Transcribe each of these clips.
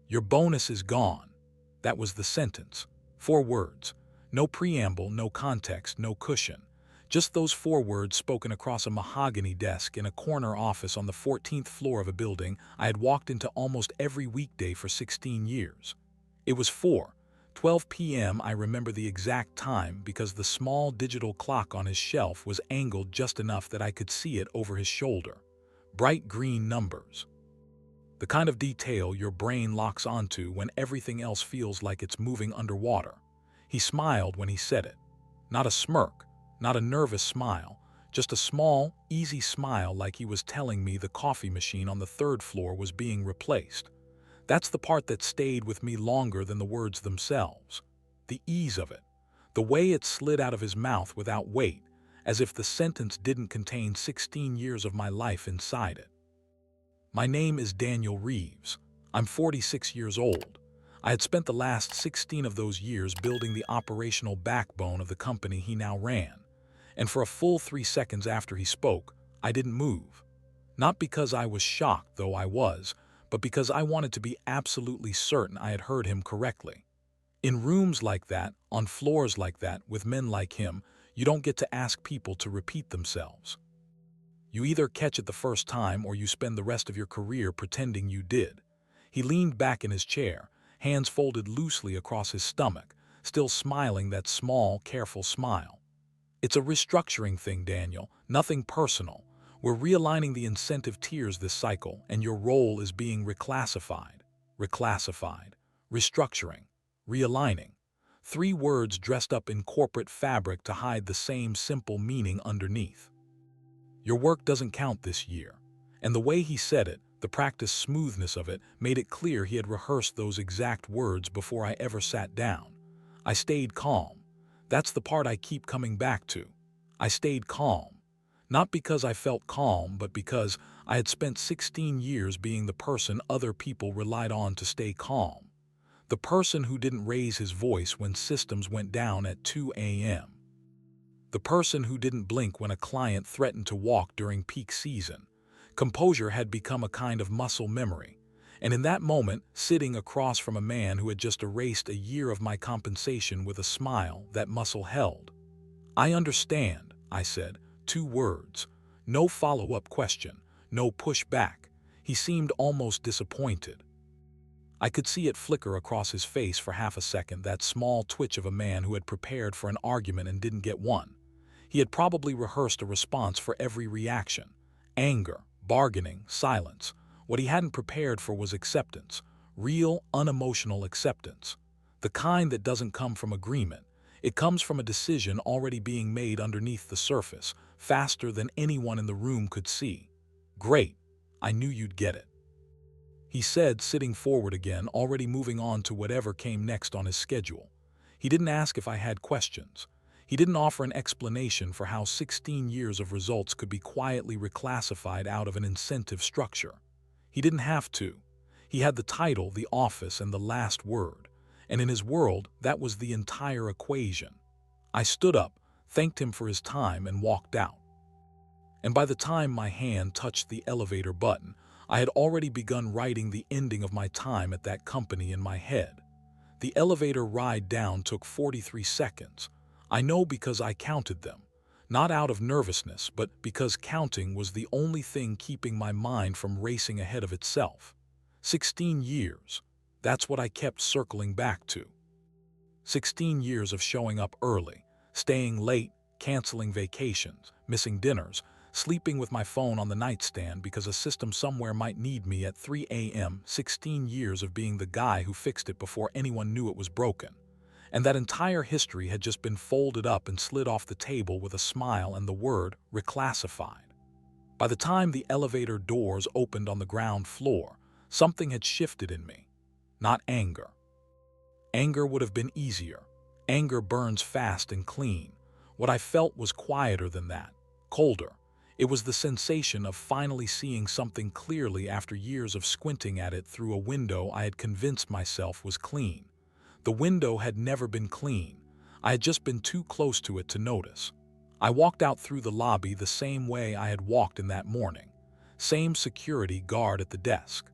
Your bonus is gone. That was the sentence. 4 words. No preamble, no context, no cushion. Just those 4 words spoken across a mahogany desk in a corner office on the 14th floor of a building I had walked into almost every weekday for 16 years. It was 4:12 p.m. I remember the exact time because the small digital clock on his shelf was angled just enough that I could see it over his shoulder. Bright green numbers. The kind of detail your brain locks onto when everything else feels like it's moving underwater. He smiled when he said it. Not a smirk, not a nervous smile, just a small, easy smile like he was telling me the coffee machine on the 3rd floor was being replaced. That's the part that stayed with me longer than the words themselves. The ease of it. The way it slid out of his mouth without weight, as if the sentence didn't contain 16 years of my life inside it. My name is Daniel Reeves. I'm 46 years old. I had spent the last 16 of those years building the operational backbone of the company he now ran. And for a full 3 seconds after he spoke, I didn't move. Not because I was shocked, though I was, but because I wanted to be absolutely certain I had heard him correctly. In rooms like that, on floors like that, with men like him, you don't get to ask people to repeat themselves. You either catch it the first time or you spend the rest of your career pretending you did. He leaned back in his chair, hands folded loosely across his stomach, still smiling that small, careful smile. It's a restructuring thing, Daniel, nothing personal. We're realigning the incentive tiers this cycle, and your role is being reclassified. Reclassified. Restructuring. Realigning. 3 words dressed up in corporate fabric to hide the same simple meaning underneath. Your work doesn't count this year. And the way he said it, the practiced smoothness of it, made it clear he had rehearsed those exact words before I ever sat down. I stayed calm. That's the part I keep coming back to. I stayed calm. Not because I felt calm, but because I had spent 16 years being the person other people relied on to stay calm. The person who didn't raise his voice when systems went down at 2 a.m. The person who didn't blink when a client threatened to walk during peak season. Composure had become a kind of muscle memory. And in that moment, sitting across from a man who had just erased a year of my compensation with a smile, that muscle held. I understand, I said. 2 words. No follow-up question. No pushback. He seemed almost disappointed. I could see it flicker across his face for half a second, that small twitch of a man who had prepared for an argument and didn't get one. He had probably rehearsed a response for every reaction. Anger, bargaining, silence. What he hadn't prepared for was acceptance. Real, unemotional acceptance. The kind that doesn't come from agreement. It comes from a decision already being made underneath the surface, faster than anyone in the room could see. Great. I knew you'd get it. He said, sitting forward again, already moving on to whatever came next on his schedule. He didn't ask if I had questions. He didn't offer an explanation for how 16 years of results could be quietly reclassified out of an incentive structure. He didn't have to. He had the title, the office, and the last word. And in his world, that was the entire equation. I stood up, thanked him for his time, and walked out. And by the time my hand touched the elevator button, I had already begun writing the ending of my time at that company in my head. The elevator ride down took 43 seconds. I know because I counted them. Not out of nervousness, but because counting was the only thing keeping my mind from racing ahead of itself. 16 years. That's what I kept circling back to. 16 years of showing up early, staying late, canceling vacations, missing dinners, sleeping with my phone on the nightstand because a system somewhere might need me at 3 a.m., 16 years of being the guy who fixed it before anyone knew it was broken. And that entire history had just been folded up and slid off the table with a smile and the word reclassified. By the time the elevator doors opened on the ground floor, something had shifted in me. Not anger. Anger would have been easier. Anger burns fast and clean. What I felt was quieter than that, colder. It was the sensation of finally seeing something clearly after years of squinting at it through a window I had convinced myself was clean. The window had never been clean. I had just been too close to it to notice. I walked out through the lobby the same way I had walked in that morning. Same security guard at the desk.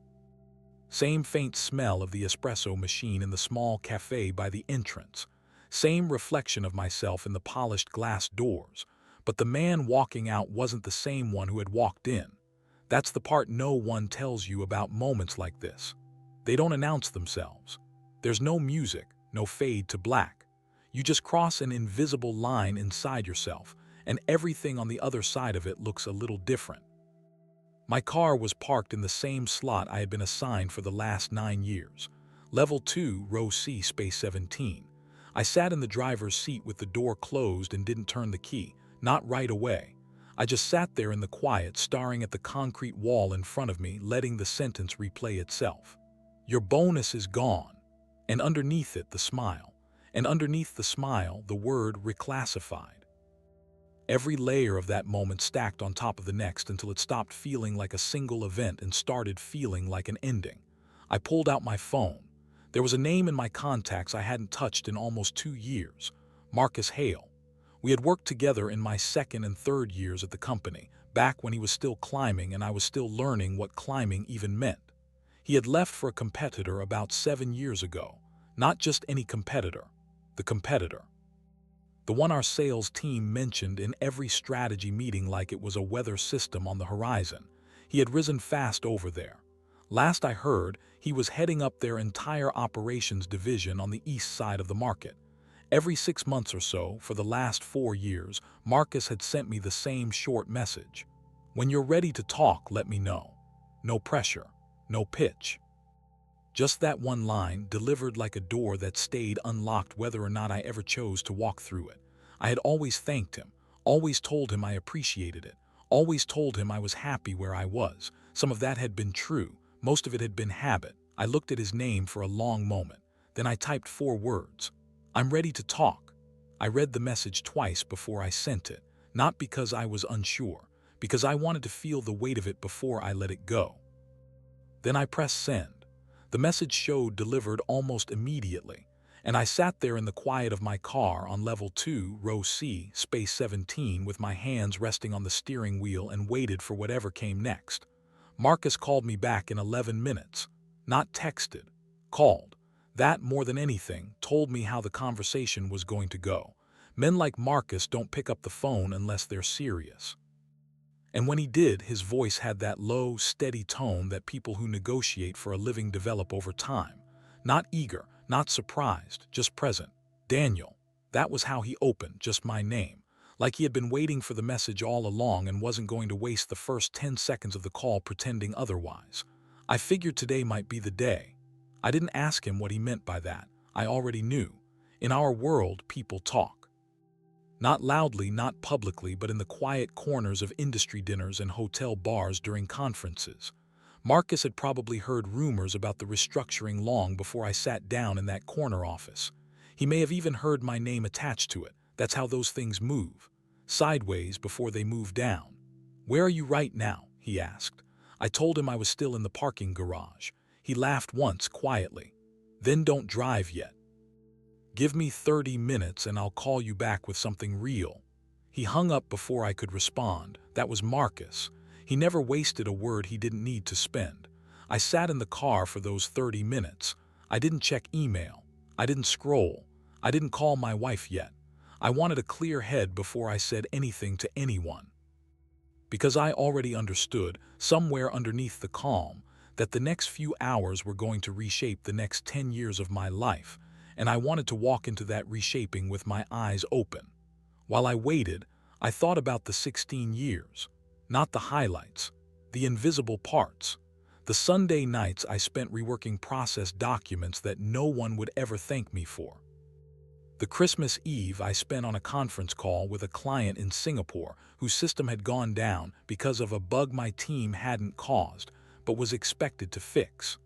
Same faint smell of the espresso machine in the small cafe by the entrance. Same reflection of myself in the polished glass doors. But the man walking out wasn't the same one who had walked in. That's the part no one tells you about moments like this. They don't announce themselves. There's no music, no fade to black. You just cross an invisible line inside yourself, and everything on the other side of it looks a little different. My car was parked in the same slot I had been assigned for the last 9 years. Level 2, Row C, Space 17. I sat in the driver's seat with the door closed and didn't turn the key, not right away. I just sat there in the quiet, staring at the concrete wall in front of me, letting the sentence replay itself. Your bonus is gone. And underneath it, the smile. And underneath the smile, the word reclassified. Every layer of that moment stacked on top of the next until it stopped feeling like a single event and started feeling like an ending. I pulled out my phone. There was a name in my contacts I hadn't touched in almost 2 years, Marcus Hale. We had worked together in my second and third years at the company, back when he was still climbing and I was still learning what climbing even meant. He had left for a competitor about 7 years ago. Not just any competitor, the competitor. The one our sales team mentioned in every strategy meeting like it was a weather system on the horizon. He had risen fast over there. Last I heard, he was heading up their entire operations division on the east side of the market. Every 6 months or so, for the last 4 years, Marcus had sent me the same short message. When you're ready to talk, let me know. No pressure, no pitch. Just that one line, delivered like a door that stayed unlocked whether or not I ever chose to walk through it. I had always thanked him, always told him I appreciated it, always told him I was happy where I was. Some of that had been true, most of it had been habit. I looked at his name for a long moment. Then I typed 4 words. I'm ready to talk. I read the message twice before I sent it, not because I was unsure, because I wanted to feel the weight of it before I let it go. Then I pressed send. The message showed delivered almost immediately, and I sat there in the quiet of my car on level 2, row C, space 17, with my hands resting on the steering wheel and waited for whatever came next. Marcus called me back in 11 minutes. Not texted. Called. That, more than anything, told me how the conversation was going to go. Men like Marcus don't pick up the phone unless they're serious. And when he did, his voice had that low, steady tone that people who negotiate for a living develop over time. Not eager, not surprised, just present. Daniel. That was how he opened, just my name. Like he had been waiting for the message all along and wasn't going to waste the first 10 seconds of the call pretending otherwise. I figured today might be the day. I didn't ask him what he meant by that. I already knew. In our world, people talk. Not loudly, not publicly, but in the quiet corners of industry dinners and hotel bars during conferences. Marcus had probably heard rumors about the restructuring long before I sat down in that corner office. He may have even heard my name attached to it. That's how those things move. Sideways before they move down. Where are you right now? He asked. I told him I was still in the parking garage. He laughed once quietly. Then don't drive yet. Give me 30 minutes and I'll call you back with something real. He hung up before I could respond. That was Marcus. He never wasted a word he didn't need to spend. I sat in the car for those 30 minutes. I didn't check email. I didn't scroll. I didn't call my wife yet. I wanted a clear head before I said anything to anyone. Because I already understood, somewhere underneath the calm, that the next few hours were going to reshape the next 10 years of my life, and I wanted to walk into that reshaping with my eyes open. While I waited, I thought about the 16 years, not the highlights, the invisible parts, the Sunday nights I spent reworking process documents that no one would ever thank me for. The Christmas Eve I spent on a conference call with a client in Singapore whose system had gone down because of a bug my team hadn't caused but was expected to fix.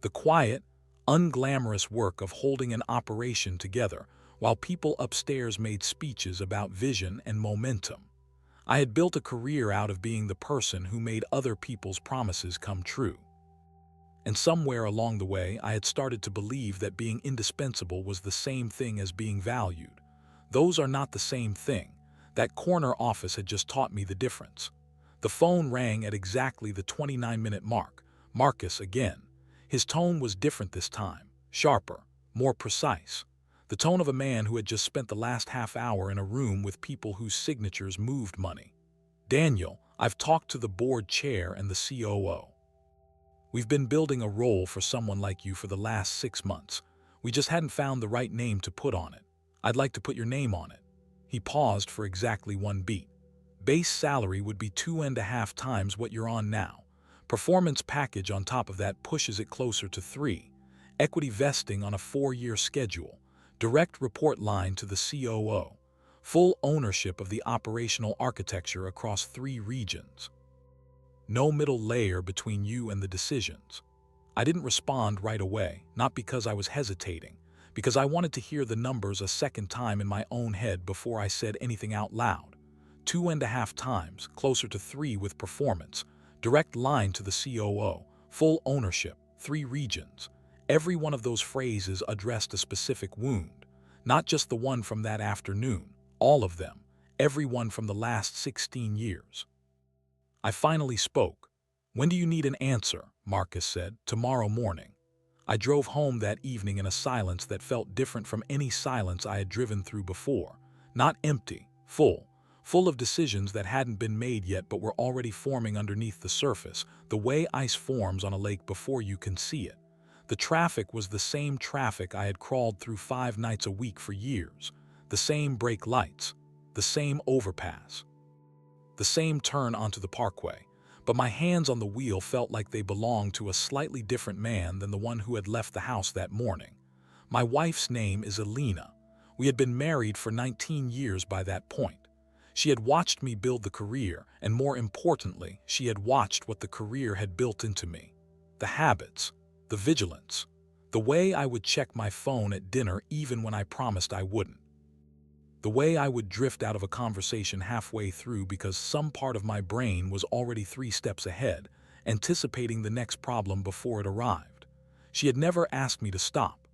The quiet, unglamorous work of holding an operation together while people upstairs made speeches about vision and momentum. I had built a career out of being the person who made other people's promises come true. And somewhere along the way, I had started to believe that being indispensable was the same thing as being valued. Those are not the same thing. That corner office had just taught me the difference. The phone rang at exactly the 29-minute mark. Marcus again. His tone was different this time, sharper, more precise. The tone of a man who had just spent the last half hour in a room with people whose signatures moved money. Daniel, I've talked to the board chair and the COO. We've been building a role for someone like you for the last 6 months. We just hadn't found the right name to put on it. I'd like to put your name on it. He paused for exactly one beat. Base salary would be 2.5 times what you're on now. Performance package on top of that pushes it closer to 3. Equity vesting on a 4-year schedule. Direct report line to the COO. Full ownership of the operational architecture across 3 regions. No middle layer between you and the decisions. I didn't respond right away, not because I was hesitating, because I wanted to hear the numbers a second time in my own head before I said anything out loud. 2.5 times, closer to 3 with performance, direct line to the COO, full ownership, 3 regions. Every one of those phrases addressed a specific wound, not just the one from that afternoon, all of them, every one from the last 16 years. I finally spoke. "When do you need an answer?" Marcus said. "Tomorrow morning." I drove home that evening in a silence that felt different from any silence I had driven through before. Not empty, full of decisions that hadn't been made yet but were already forming underneath the surface, the way ice forms on a lake before you can see it. The traffic was the same traffic I had crawled through 5 nights a week for years. The same brake lights, the same overpass, the same turn onto the parkway, but my hands on the wheel felt like they belonged to a slightly different man than the one who had left the house that morning. My wife's name is Elena. We had been married for 19 years by that point. She had watched me build the career, and more importantly, she had watched what the career had built into me. The habits, the vigilance, the way I would check my phone at dinner even when I promised I wouldn't. The way I would drift out of a conversation halfway through because some part of my brain was already 3 steps ahead, anticipating the next problem before it arrived. She had never asked me to stop.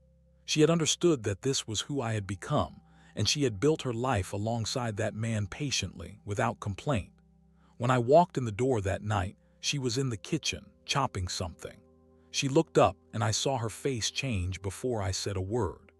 She had understood that this was who I had become, and she had built her life alongside that man patiently, without complaint. When I walked in the door that night, she was in the kitchen, chopping something. She looked up, and I saw her face change before I said a word.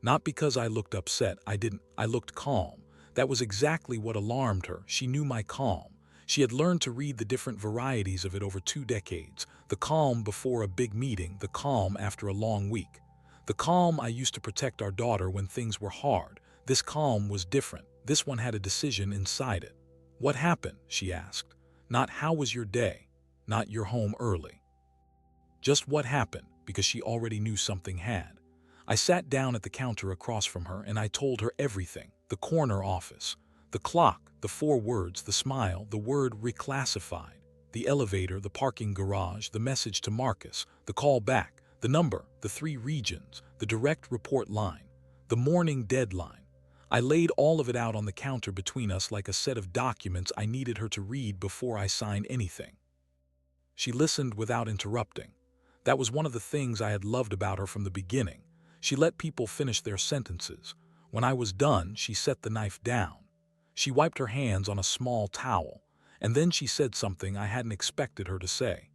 Not because I looked upset, I didn't. I looked calm. That was exactly what alarmed her. She knew my calm. She had learned to read the different varieties of it over 2 decades. The calm before a big meeting, the calm after a long week. The calm I used to protect our daughter when things were hard. This calm was different. This one had a decision inside it. "What happened?" she asked. Not "how was your day?" Not "you're home early." Just what happened, because she already knew something had. I sat down at the counter across from her and I told her everything. The corner office, the clock, the 4 words, the smile, the word reclassified, the elevator, the parking garage, the message to Marcus, the call back, the number, the 3 regions, the direct report line, the morning deadline. I laid all of it out on the counter between us like a set of documents I needed her to read before I signed anything. She listened without interrupting. That was one of the things I had loved about her from the beginning. She let people finish their sentences. When I was done, she set the knife down. She wiped her hands on a small towel, and then she said something I hadn't expected her to say.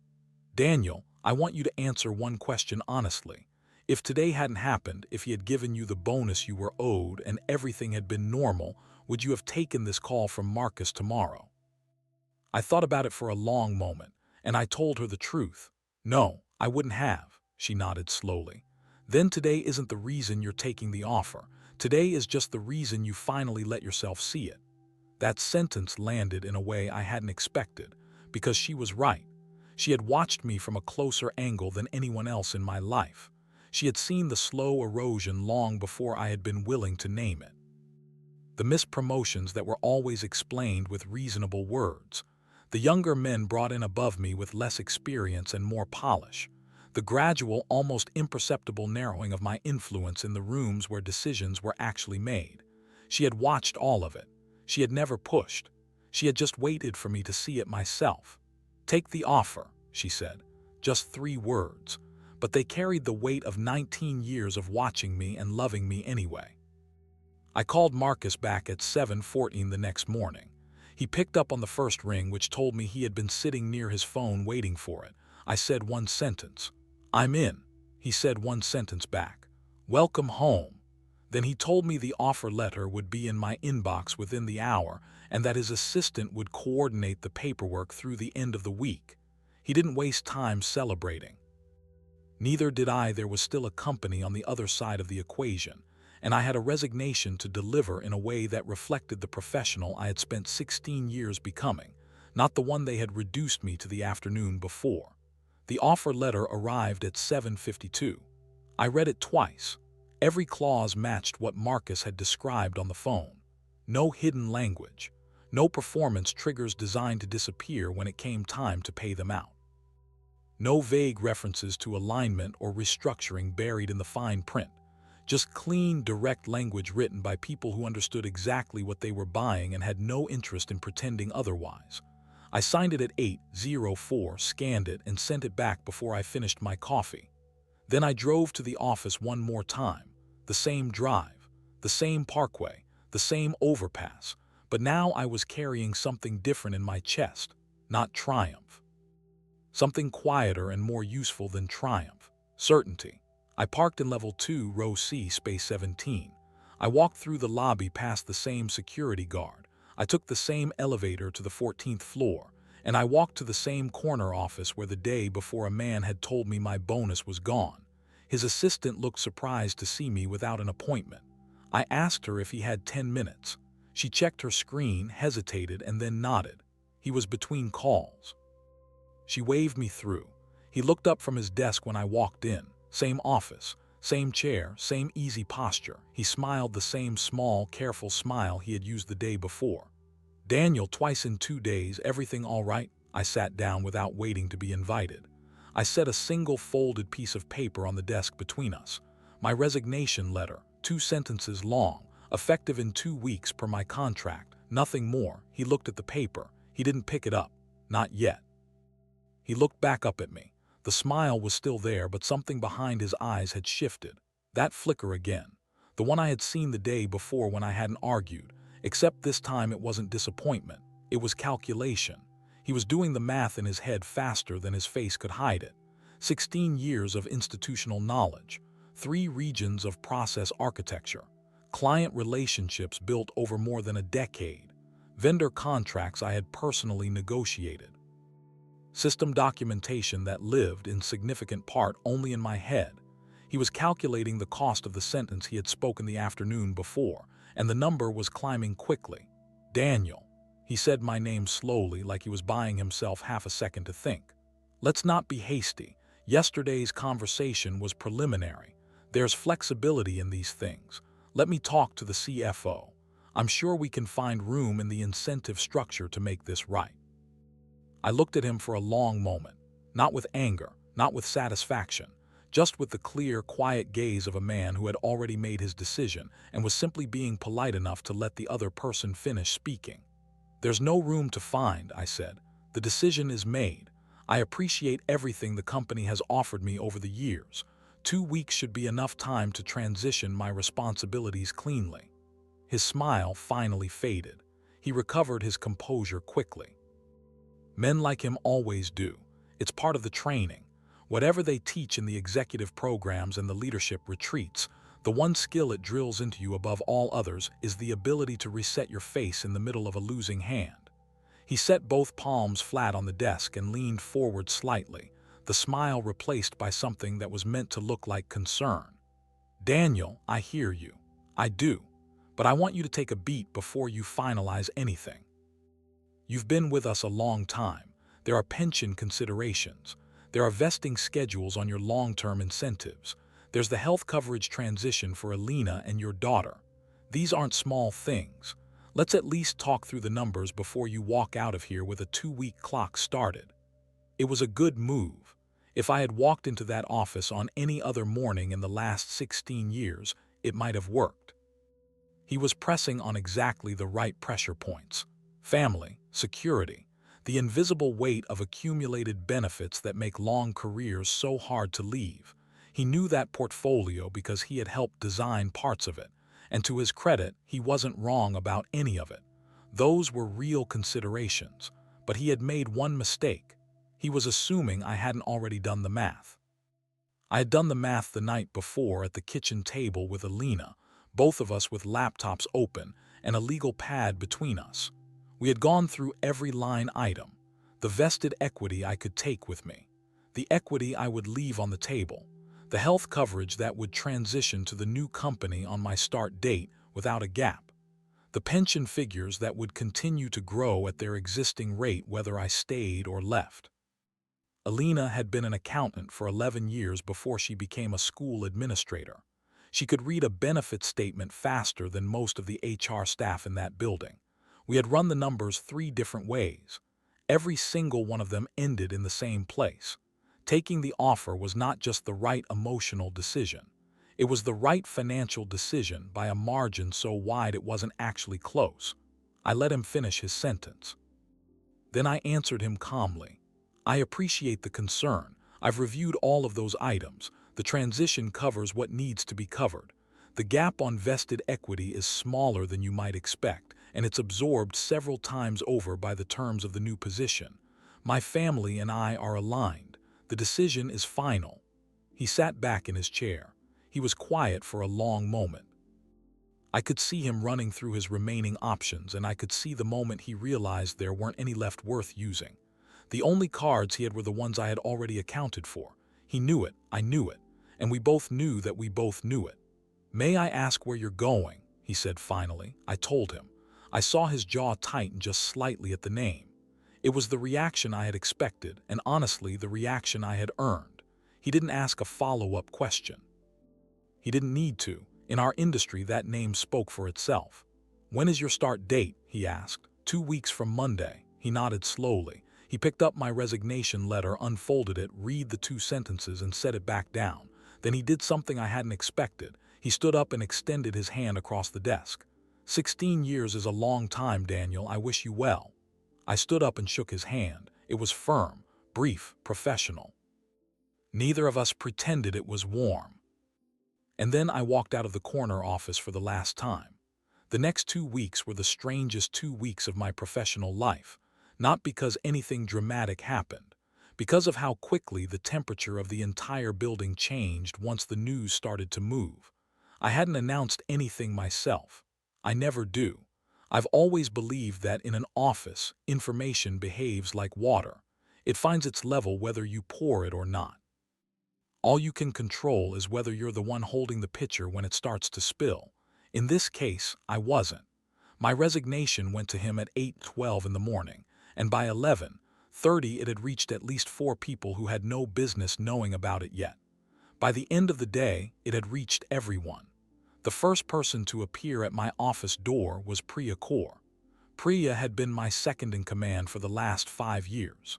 "Daniel, I want you to answer one question honestly. If today hadn't happened, if he had given you the bonus you were owed and everything had been normal, would you have taken this call from Marcus tomorrow?" I thought about it for a long moment, and I told her the truth. "No, I wouldn't have." She nodded slowly. "Then today isn't the reason you're taking the offer. Today is just the reason you finally let yourself see it." That sentence landed in a way I hadn't expected, because she was right. She had watched me from a closer angle than anyone else in my life. She had seen the slow erosion long before I had been willing to name it. The missed promotions that were always explained with reasonable words. The younger men brought in above me with less experience and more polish. The gradual, almost imperceptible narrowing of my influence in the rooms where decisions were actually made. She had watched all of it. She had never pushed. She had just waited for me to see it myself. "Take the offer," she said. Just 3 words. But they carried the weight of 19 years of watching me and loving me anyway. I called Marcus back at 7:14 the next morning. He picked up on the first ring, which told me he had been sitting near his phone waiting for it. I said one sentence. "I'm in," he said one sentence back. "Welcome home." Then he told me the offer letter would be in my inbox within the hour and that his assistant would coordinate the paperwork through the end of the week. He didn't waste time celebrating. Neither did I. There was still a company on the other side of the equation, and I had a resignation to deliver in a way that reflected the professional I had spent 16 years becoming, not the one they had reduced me to the afternoon before. The offer letter arrived at 7:52. I read it twice. Every clause matched what Marcus had described on the phone. No hidden language. No performance triggers designed to disappear when it came time to pay them out. No vague references to alignment or restructuring buried in the fine print. Just clean, direct language written by people who understood exactly what they were buying and had no interest in pretending otherwise. I signed it at 8:04, scanned it, and sent it back before I finished my coffee. Then I drove to the office one more time. The same drive, the same parkway, the same overpass, but now I was carrying something different in my chest, not triumph. Something quieter and more useful than triumph. Certainty. I parked in level 2, row C, space 17. I walked through the lobby past the same security guard. I took the same elevator to the 14th floor, and I walked to the same corner office where the day before a man had told me my bonus was gone. His assistant looked surprised to see me without an appointment. I asked her if he had 10 minutes. She checked her screen, hesitated, and then nodded. He was between calls. She waved me through. He looked up from his desk when I walked in. Same office, same chair, same easy posture. He smiled the same small, careful smile he had used the day before. "Daniel, twice in 2 days, everything all right?" I sat down without waiting to be invited. I set a single folded piece of paper on the desk between us. My resignation letter, 2 sentences long, effective in 2 weeks per my contract, nothing more. He looked at the paper. He didn't pick it up. Not yet. He looked back up at me. The smile was still there, but something behind his eyes had shifted. That flicker again. The one I had seen the day before when I hadn't argued, except this time it wasn't disappointment. It was calculation. He was doing the math in his head faster than his face could hide it. 16 years of institutional knowledge, 3 regions of process architecture, client relationships built over more than a decade, vendor contracts I had personally negotiated, system documentation that lived in significant part only in my head. He was calculating the cost of the sentence he had spoken the afternoon before, and the number was climbing quickly. "Daniel." He said my name slowly, like he was buying himself half a second to think. "Let's not be hasty. Yesterday's conversation was preliminary. There's flexibility in these things. Let me talk to the CFO. I'm sure we can find room in the incentive structure to make this right." I looked at him for a long moment, not with anger, not with satisfaction, just with the clear, quiet gaze of a man who had already made his decision and was simply being polite enough to let the other person finish speaking. "There's no room to find," I said. "The decision is made. I appreciate everything the company has offered me over the years. 2 weeks should be enough time to transition my responsibilities cleanly." His smile finally faded. He recovered his composure quickly. Men like him always do. It's part of the training. Whatever they teach in the executive programs and the leadership retreats, the one skill it drills into you above all others is the ability to reset your face in the middle of a losing hand. He set both palms flat on the desk and leaned forward slightly, the smile replaced by something that was meant to look like concern. "Daniel, I hear you. I do. But I want you to take a beat before you finalize anything. You've been with us a long time. There are pension considerations. There are vesting schedules on your long-term incentives. There's the health coverage transition for Alina and your daughter. These aren't small things. Let's at least talk through the numbers before you walk out of here with a 2-week clock started." It was a good move. If I had walked into that office on any other morning in the last 16 years, it might have worked. He was pressing on exactly the right pressure points. Family, security, the invisible weight of accumulated benefits that make long careers so hard to leave. He knew that portfolio because he had helped design parts of it, and to his credit, he wasn't wrong about any of it. Those were real considerations, but he had made one mistake. He was assuming I hadn't already done the math. I had done the math the night before at the kitchen table with Alina, both of us with laptops open and a legal pad between us. We had gone through every line item, the vested equity I could take with me, the equity I would leave on the table, the health coverage that would transition to the new company on my start date without a gap, the pension figures that would continue to grow at their existing rate whether I stayed or left. Alina had been an accountant for 11 years before she became a school administrator. She could read a benefit statement faster than most of the HR staff in that building. We had run the numbers 3 different ways. Every single one of them ended in the same place. Taking the offer was not just the right emotional decision. It was the right financial decision by a margin so wide it wasn't actually close. I let him finish his sentence. Then I answered him calmly. I appreciate the concern. I've reviewed all of those items. The transition covers what needs to be covered. The gap on vested equity is smaller than you might expect, and it's absorbed several times over by the terms of the new position. My family and I are aligned. The decision is final. He sat back in his chair. He was quiet for a long moment. I could see him running through his remaining options, and I could see the moment he realized there weren't any left worth using. The only cards he had were the ones I had already accounted for. He knew it, I knew it, and we both knew that we both knew it. "May I ask where you're going?" he said finally. I told him. I saw his jaw tighten just slightly at the name. It was the reaction I had expected, and honestly, the reaction I had earned. He didn't ask a follow-up question. He didn't need to. In our industry, that name spoke for itself. "When is your start date?" he asked. 2 weeks from Monday." He nodded slowly. He picked up my resignation letter, unfolded it, read the 2 sentences, and set it back down. Then he did something I hadn't expected. He stood up and extended his hand across the desk. 16 years is a long time, Daniel. I wish you well." I stood up and shook his hand. It was firm, brief, professional. Neither of us pretended it was warm. And then I walked out of the corner office for the last time. The next 2 weeks were the strangest 2 weeks of my professional life. Not because anything dramatic happened, because of how quickly the temperature of the entire building changed once the news started to move. I hadn't announced anything myself. I never do. I've always believed that in an office, information behaves like water. It finds its level whether you pour it or not. All you can control is whether you're the one holding the pitcher when it starts to spill. In this case, I wasn't. My resignation went to him at 8:12 in the morning, and by 11:30 it had reached at least 4 people who had no business knowing about it yet. By the end of the day, it had reached everyone. The first person to appear at my office door was Priya Kaur. Priya had been my second in command for the last 5 years.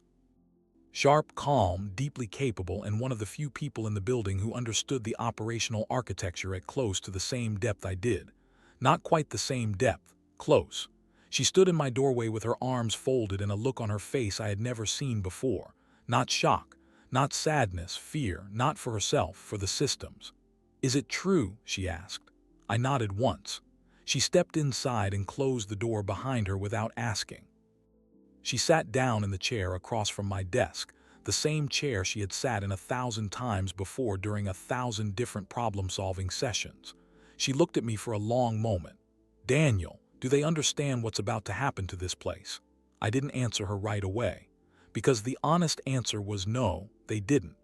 Sharp, calm, deeply capable, and one of the few people in the building who understood the operational architecture at close to the same depth I did. Not quite the same depth, close. She stood in my doorway with her arms folded and a look on her face I had never seen before. Not shock, not sadness, fear, not for herself, for the systems. "Is it true?" she asked. I nodded once. She stepped inside and closed the door behind her without asking. She sat down in the chair across from my desk, the same chair she had sat in 1,000 times before during 1,000 different problem-solving sessions. She looked at me for a long moment. "Daniel, do they understand what's about to happen to this place?" I didn't answer her right away, because the honest answer was no, they didn't.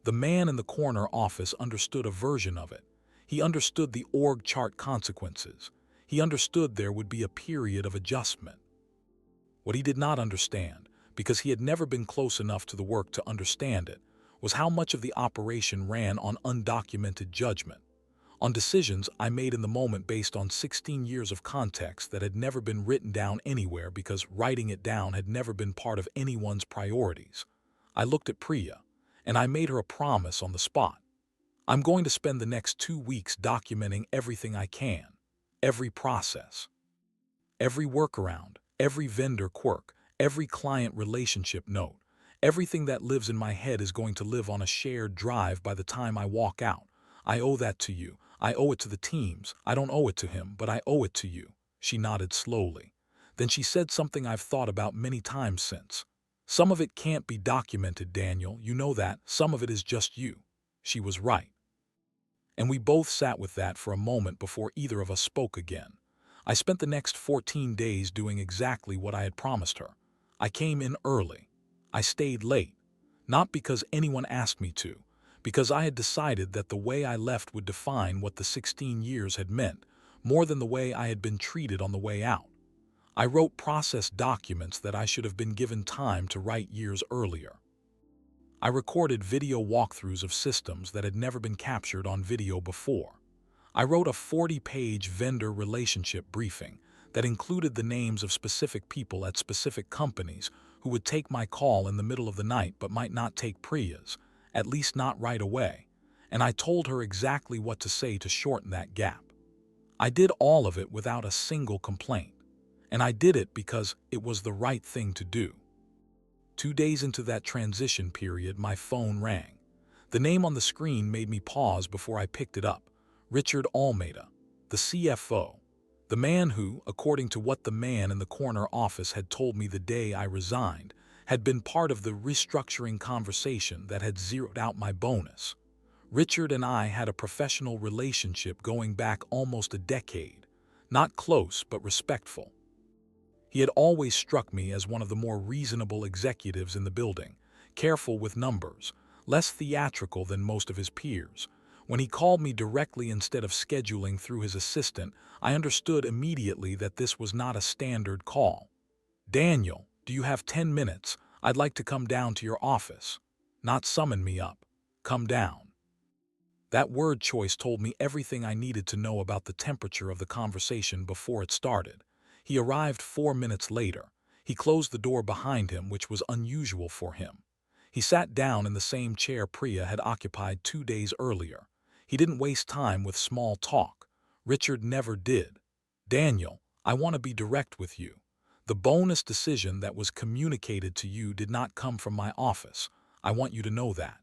The man in the corner office understood a version of it. He understood the org chart consequences. He understood there would be a period of adjustment. What he did not understand, because he had never been close enough to the work to understand it, was how much of the operation ran on undocumented judgment, on decisions I made in the moment based on 16 years of context that had never been written down anywhere because writing it down had never been part of anyone's priorities. I looked at Priya, and I made her a promise on the spot. I'm going to spend the next 2 weeks documenting everything I can, every process, every workaround, every vendor quirk, every client relationship note. Everything that lives in my head is going to live on a shared drive by the time I walk out. I owe that to you. I owe it to the teams. I don't owe it to him, but I owe it to you." She nodded slowly. Then she said something I've thought about many times since. "Some of it can't be documented, Daniel. You know that. Some of it is just you." She was right. And we both sat with that for a moment before either of us spoke again. I spent the next 14 days doing exactly what I had promised her. I came in early. I stayed late. Not because anyone asked me to, because I had decided that the way I left would define what the 16 years had meant, more than the way I had been treated on the way out. I wrote process documents that I should have been given time to write years earlier. I recorded video walkthroughs of systems that had never been captured on video before. I wrote a 40-page vendor relationship briefing that included the names of specific people at specific companies who would take my call in the middle of the night but might not take Priya's, at least not right away, and I told her exactly what to say to shorten that gap. I did all of it without a single complaint, and I did it because it was the right thing to do. 2 days into that transition period, my phone rang. The name on the screen made me pause before I picked it up. Richard Almeida, the CFO, the man who, according to what the man in the corner office had told me the day I resigned, had been part of the restructuring conversation that had zeroed out my bonus. Richard and I had a professional relationship going back almost a decade, not close but respectful. He had always struck me as one of the more reasonable executives in the building, careful with numbers, less theatrical than most of his peers. When he called me directly instead of scheduling through his assistant, I understood immediately that this was not a standard call. "Daniel, do you have 10 minutes? I'd like to come down to your office." Not summon me up. Come down. That word choice told me everything I needed to know about the temperature of the conversation before it started. He arrived 4 minutes later. He closed the door behind him, which was unusual for him. He sat down in the same chair Priya had occupied 2 days earlier. He didn't waste time with small talk. Richard never did. "Daniel, I want to be direct with you. The bonus decision that was communicated to you did not come from my office. I want you to know that.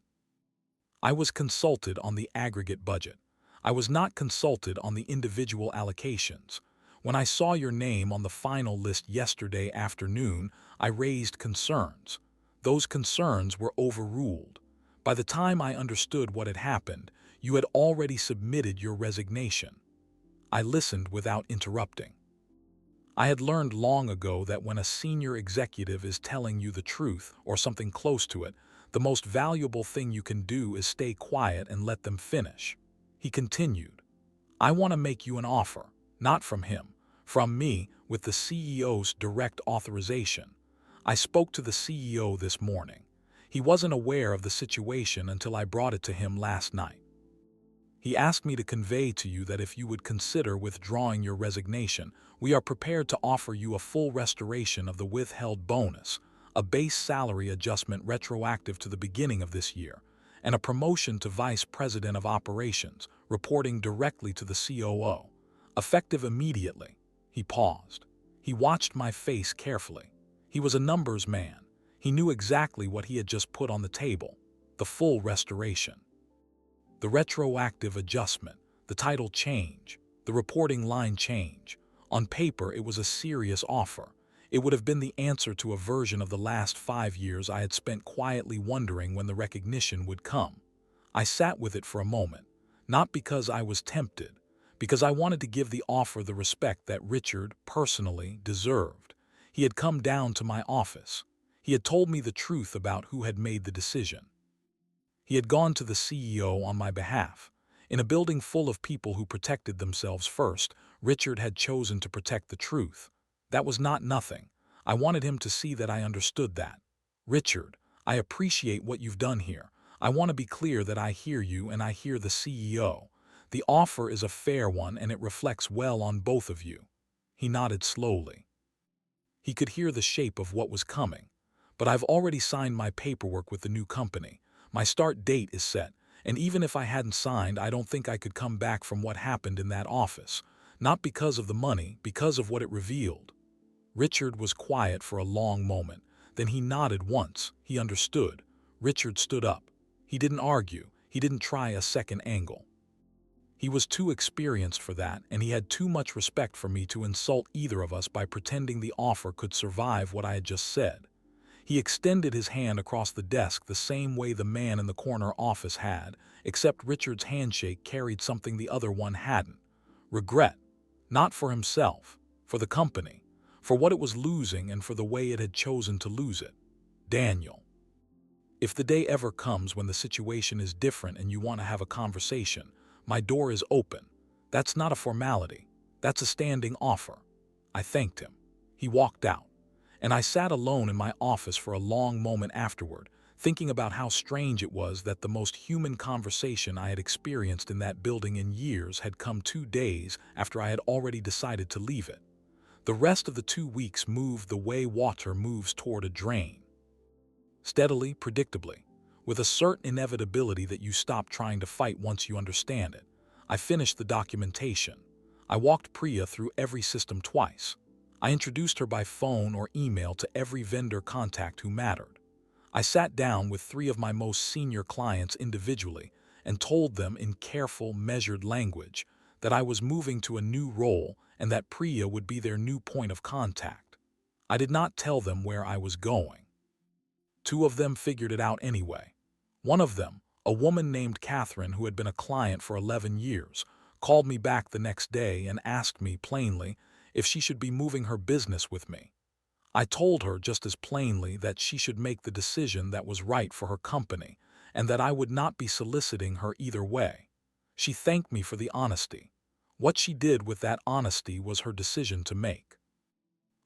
I was consulted on the aggregate budget. I was not consulted on the individual allocations. When I saw your name on the final list yesterday afternoon, I raised concerns. Those concerns were overruled. By the time I understood what had happened, you had already submitted your resignation." I listened without interrupting. I had learned long ago that when a senior executive is telling you the truth, or something close to it, the most valuable thing you can do is stay quiet and let them finish. He continued, "I want to make you an offer, not from him, from me, with the CEO's direct authorization. I spoke to the CEO this morning. He wasn't aware of the situation until I brought it to him last night. He asked me to convey to you that if you would consider withdrawing your resignation, we are prepared to offer you a full restoration of the withheld bonus, a base salary adjustment retroactive to the beginning of this year, and a promotion to Vice President of Operations, reporting directly to the COO, effective immediately." He paused. He watched my face carefully. He was a numbers man. He knew exactly what he had just put on the table: the full restoration. The retroactive adjustment, the title change, the reporting line change. On paper, it was a serious offer. It would have been the answer to a version of the last 5 years I had spent quietly wondering when the recognition would come. I sat with it for a moment, not because I was tempted, because I wanted to give the offer the respect that Richard, personally, deserved. He had come down to my office. He had told me the truth about who had made the decision. He had gone to the CEO on my behalf. In a building full of people who protected themselves first, Richard had chosen to protect the truth. That was not nothing. I wanted him to see that I understood that. "Richard, I appreciate what you've done here. I want to be clear that I hear you and I hear the CEO. The offer is a fair one and it reflects well on both of you." He nodded slowly. He could hear the shape of what was coming. "But I've already signed my paperwork with the new company. My start date is set, and even if I hadn't signed, I don't think I could come back from what happened in that office. Not because of the money, because of what it revealed." Richard was quiet for a long moment. Then he nodded once. He understood. Richard stood up. He didn't argue. He didn't try a second angle. He was too experienced for that, and he had too much respect for me to insult either of us by pretending the offer could survive what I had just said. He extended his hand across the desk the same way the man in the corner office had, except Richard's handshake carried something the other one hadn't. Regret. Not for himself, for the company, for what it was losing and for the way it had chosen to lose it. Daniel. If the day ever comes when the situation is different and you want to have a conversation, my door is open. That's not a formality. That's a standing offer. I thanked him. He walked out, and I sat alone in my office for a long moment afterward, thinking about how strange it was that the most human conversation I had experienced in that building in years had come 2 days after I had already decided to leave it. The rest of the 2 weeks moved the way water moves toward a drain. Steadily, predictably, with a certain inevitability that you stop trying to fight once you understand it, I finished the documentation. I walked Priya through every system twice. I introduced her by phone or email to every vendor contact who mattered. I sat down with 3 of my most senior clients individually and told them in careful, measured language that I was moving to a new role and that Priya would be their new point of contact. I did not tell them where I was going. 2 of them figured it out anyway. One of them, a woman named Catherine who had been a client for 11 years, called me back the next day and asked me plainly if she should be moving her business with me. I told her just as plainly that she should make the decision that was right for her company and that I would not be soliciting her either way. She thanked me for the honesty. What she did with that honesty was her decision to make.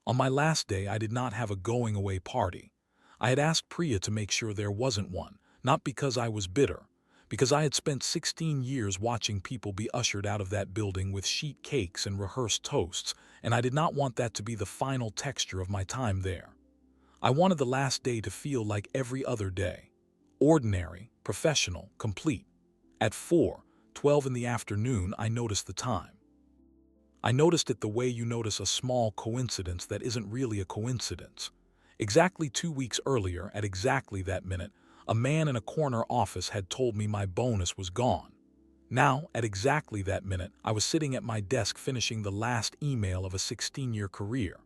On my last day, I did not have a going-away party. I had asked Priya to make sure there wasn't one, not because I was bitter, because I had spent 16 years watching people be ushered out of that building with sheet cakes and rehearsed toasts, and I did not want that to be the final texture of my time there. I wanted the last day to feel like every other day. Ordinary, professional, complete. At 4:12 in the afternoon, I noticed the time. I noticed it the way you notice a small coincidence that isn't really a coincidence. Exactly 2 weeks earlier, at exactly that minute, a man in a corner office had told me my bonus was gone. Now, at exactly that minute, I was sitting at my desk finishing the last email of a 16-year career.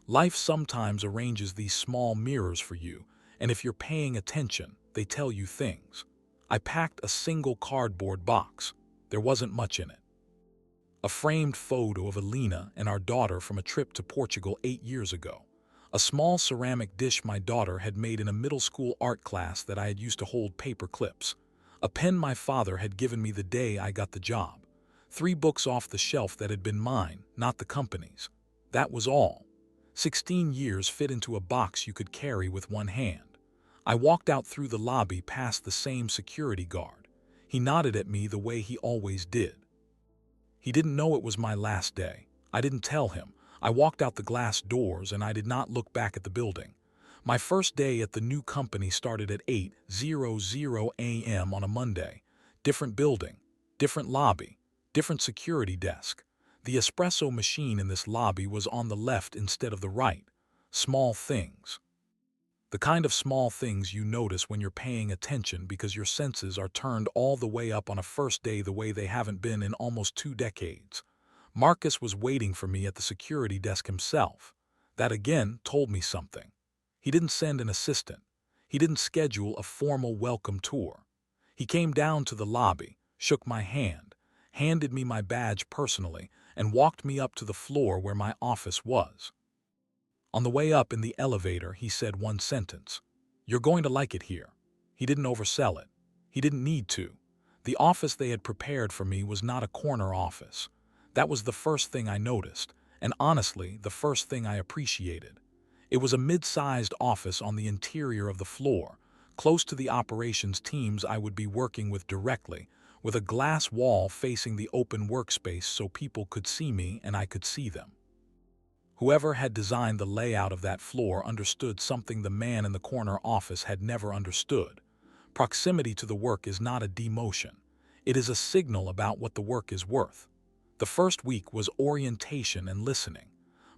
Life sometimes arranges these small mirrors for you, and if you're paying attention, they tell you things. I packed a single cardboard box. There wasn't much in it. A framed photo of Alina and our daughter from a trip to Portugal 8 years ago. A small ceramic dish my daughter had made in a middle school art class that I had used to hold paper clips. A pen my father had given me the day I got the job. 3 books off the shelf that had been mine, not the company's. That was all. 16 years fit into a box you could carry with one hand. I walked out through the lobby past the same security guard. He nodded at me the way he always did. He didn't know it was my last day. I didn't tell him. I walked out the glass doors and I did not look back at the building. My first day at the new company started at 8:00 a.m. on a Monday. Different building, different lobby, different security desk. The espresso machine in this lobby was on the left instead of the right. Small things. The kind of small things you notice when you're paying attention because your senses are turned all the way up on a first day the way they haven't been in almost 2 decades. Marcus was waiting for me at the security desk himself. That again told me something. He didn't send an assistant. He didn't schedule a formal welcome tour. He came down to the lobby, shook my hand, handed me my badge personally, and walked me up to the floor where my office was. On the way up in the elevator, he said one sentence. "You're going to like it here." He didn't oversell it. He didn't need to. The office they had prepared for me was not a corner office. That was the first thing I noticed, and honestly, the first thing I appreciated. It was a mid-sized office on the interior of the floor, close to the operations teams I would be working with directly, with a glass wall facing the open workspace so people could see me and I could see them. Whoever had designed the layout of that floor understood something the man in the corner office had never understood. Proximity to the work is not a demotion. It is a signal about what the work is worth. The first week was orientation and listening.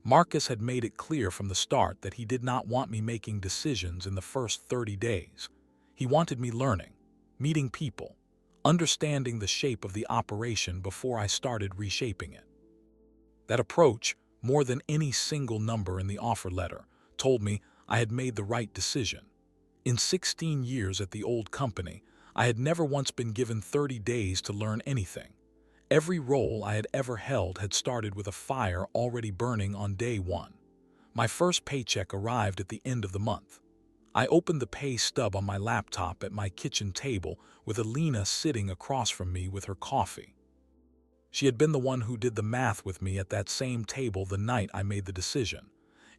Marcus had made it clear from the start that he did not want me making decisions in the first 30 days. He wanted me learning, meeting people, understanding the shape of the operation before I started reshaping it. That approach, more than any single number in the offer letter, told me I had made the right decision. In 16 years at the old company, I had never once been given 30 days to learn anything. Every role I had ever held had started with a fire already burning on day one. My first paycheck arrived at the end of the month. I opened the pay stub on my laptop at my kitchen table with Alina sitting across from me with her coffee. She had been the one who did the math with me at that same table the night I made the decision.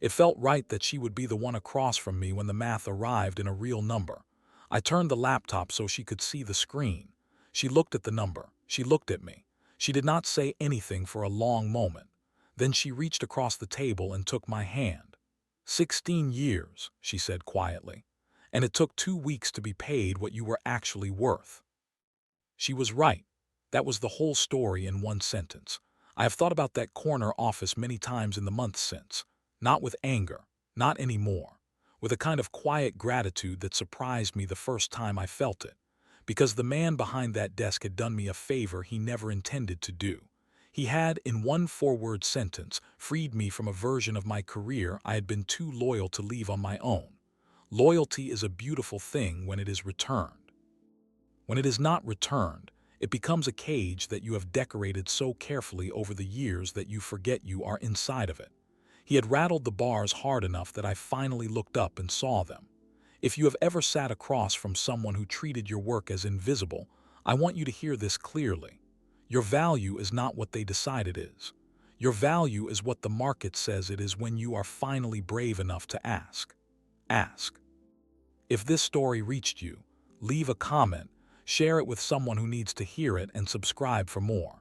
It felt right that she would be the one across from me when the math arrived in a real number. I turned the laptop so she could see the screen. She looked at the number. She looked at me. She did not say anything for a long moment. Then she reached across the table and took my hand. 16 years, she said quietly. And it took 2 weeks to be paid what you were actually worth. She was right. That was the whole story in one sentence. I have thought about that corner office many times in the months since. Not with anger, not anymore. With a kind of quiet gratitude that surprised me the first time I felt it. Because the man behind that desk had done me a favor he never intended to do. He had, in one four-word sentence, freed me from a version of my career I had been too loyal to leave on my own. Loyalty is a beautiful thing when it is returned. When it is not returned, it becomes a cage that you have decorated so carefully over the years that you forget you are inside of it. He had rattled the bars hard enough that I finally looked up and saw them. If you have ever sat across from someone who treated your work as invisible, I want you to hear this clearly. Your value is not what they decide it is. Your value is what the market says it is when you are finally brave enough to ask. Ask. If this story reached you, leave a comment, share it with someone who needs to hear it, and subscribe for more.